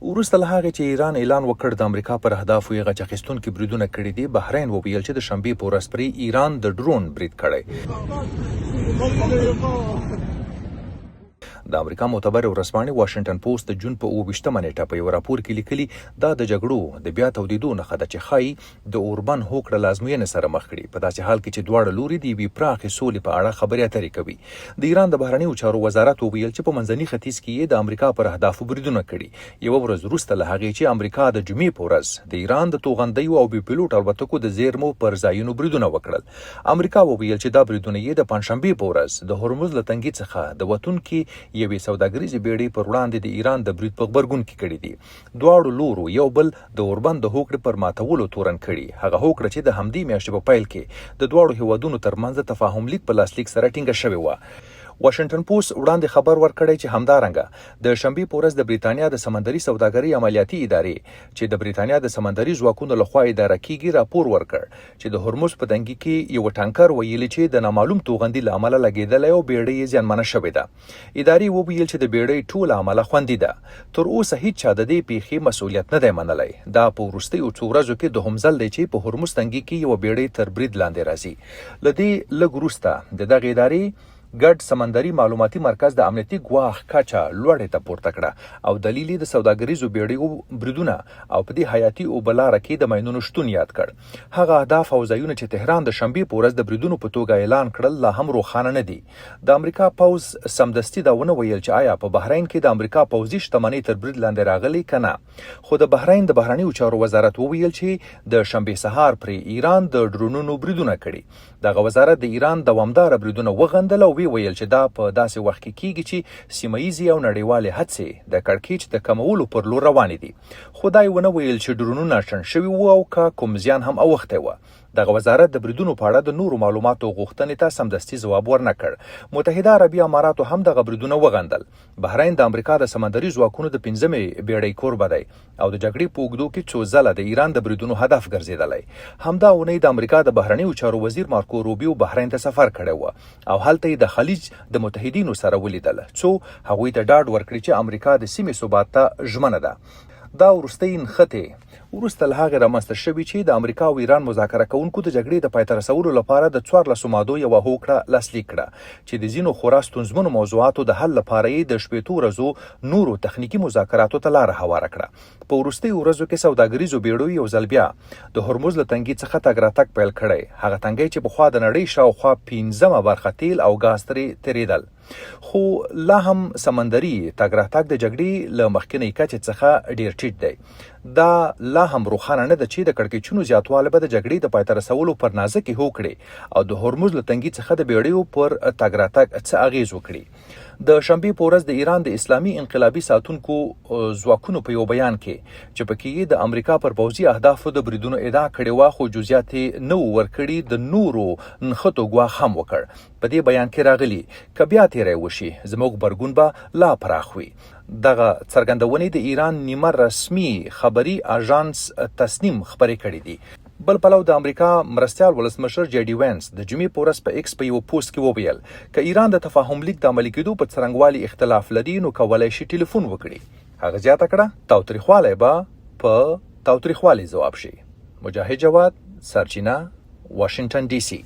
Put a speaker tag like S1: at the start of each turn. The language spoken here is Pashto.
S1: وروسته له هغې چې ایران اعلان وکړ د امریکا پر اهدافو یې غچ اخیستونکي بریدونه کړي دي، بحرین وویل چې د شنبې په ورځ پرې ایران د ډرون برید کړی. د امریکا معتبر ورځپاڼې واشنګټن پوسټ د جون په 28مه نیټه په یو راپور کې لیکلي دا د جګړو د بیا تودېدو نښه ده چې ښایي د اوربند هوکړه له ازموینې سره مخ کړي، په داسې حال کې چې دواړه لوري د یوې پراخې سولې په اړه خبرې اترې کوي. د ایران د بهرنیو چارو وزارت وویل چې په منځني ختیځ کې یې د امریکا پر اهدافو بریدونه کړي، یوه ورځ وروسته له هغې چې امریکا د جمعې په ورځ د ایران د توغندیو او بې پیلوټ الوتکو د زیرمو پر ځایونو بریدونه وکړل. امریکا وویل چې دا بریدونه یې د پنجشنبې په ورځ د هرمز له تنګي څخه د وتونکي یوې سوداګریزې بیړۍ پر وړاندې د ایران د برید په غبرګون کې کړي دي. دواړو لورو یو بل د اوربند د هوکړې پر ماتولو تورن کړي، هغه هوکړه چې د همدې میاشتې په پیل کې د دواړو هیوادونو ترمنځ د تفاهم لیک په لاسلیک سره ټینګه شوې وه. واشنګټن پوسټ وړاندې خبر ورکړی چې همدارنګه د شنبې په ورځ د بریتانیا د سمندري سوداګرۍ عملیاتي ادارې چې د بریتانیا د سمندري ځواکونو لخوا اداره کیږي راپور ورکړ چې د هرمز په تنګي کې یو ټانکر ویلي چې د نامعلوم توغندي له امله لګېدلی او بیړۍ یې زیانمنه شوې ده. ادارې وویل چې د بیړۍ ټوله عمله خوندي ده. تر اوسه هیڅ چا د دې پیښې مسؤلیت نه دی منلی. دا په وروستیو څو ورځو کې دوهم ځل دی چې په هرمز تنګي کې یوه بیړۍ تر برید لاندې راځي. له دې لږ وروسته د دغې ادارې ګډ سمندري معلوماتي مرکز د امنیتي ګواښ کچه لوړې ته پورته کړه او دلیل یې د سوداګریزو بیړیو بریدونه او په دې حیاتي اوبه کې د ماینونو شتون یاد کړ. هغه اهداف او ځایونه چې تهران د شنبې په ورځ د بریدونو په توګه اعلان کړل لا هم روښانه نه دي. د امریکا پوځ سمدستي دا ونه ویل چې آیا په بحرین کې د امریکا پوځي شتمنۍ تر برید لاندې راغلي که نه، خو د بحرین د بهرنیو چارو وزارت وویل چې د شنبې سهار پرې ایران د ډرونونو بریدونه کړي. دغه وزارت د ایران دوامداره بریدونه وغندل او ویل چې دا په داسې وخت کې کیږي چې سیمه ییزې او نړیوالې هڅې د کړکېچ د کمولو پر لور روانې دي. خو دا یې ونه ویل چې ډرونونه شنډ شوي وو او که کوم زیان هم اوښتی وه. دغه وزارت د بریدونو په اړه د نورو معلوماتو غوښتنې ته سمدستي ځواب ورنه کړ. متحده عربي اماراتو هم دغه بریدونه وغندل. بحرین د امریکا د سمندري ځواکونو د 5مې بیړۍ کوربه دی او د جګړې په اوږدو کې څو ځله د ایران د بریدونو هدف ګرځېدلی. همدا اونۍ د امریکا د بهرنیو چارو وزیر مارکو روبیو بحرین ته سفر کړی و او هلته یې د خلیج د متحدینو سره ولیدل څو هغوی ته ډاډ ورکړي چې امریکا د سیمې ثبات ته ژمنه ده. دا وروستۍ نښتې وروسته له هغې رامنځته شوي چې د امریکا او ایران مذاکره کوونکو د جګړې د پای ته رسولو لپاره د 14 مادو یوه هوکړه لاسلیک کړه چې د ځینو خورا ستونزمنو موضوعاتو د حل لپاره یې د 14 ورځو نورو تخنیکي مذاکراتو ته لاره هواره کړه. په وروستیو ورځو کې سوداګریزو بیړیو یو ځل بیا د هرمز له تنګي څخه تګ راتګ پیل کړی، هغه تنګی چې پخوا د نړۍ شاوخوا 15مه برخه تیل او ګاز ترې تېرېدل. خو لا هم سمندري تګ راتګ د جګړې له مخکینۍ کچې څخه ډیر ټیټ دی. دا لا هم روښانه نه ده چې د کړکېچونو زیاتوالی به د جګړې د پای ته رسولو پر نازکې هوکړې او د هرمز له تنګي څخه د بیړیو پر تګ راتګ څه اغیز وکړي. د شنبې په ورځ د ایران د اسلامي انقلابي ساتونکو ځواکونو په یو بیان کې چې پکې یې د امریکا پر پوځي اهدافو د بریدونو ادعا کړې وه خو جزیات یې نه وو ورکړي، د نورو نښتو ګواښ هم وکړ. په دې بیان کې راغلي که بیا تیری وشي زموږ غبرګون به لا پراخ وي. دغه څرګندونې د ایران نیمه رسمي خبري اژانس تصنیم خبرې کړې دي. بل پلو د امریکا مرستیال ولسمشر جی ډي وینس د جمعې په ورځ په ایکس په یو پوسټ کې وویل که ایران د تفاهم لیک د عملي کېدو په څرنګوالي اختلاف لري نو کولی شي ټلیفون وکړي. هغه زیاته کړه تاوتریخوالی به په تاوتریخوالي ځواب شي. مجاهد جواد، سرچینه، واشنګټن ډي سي.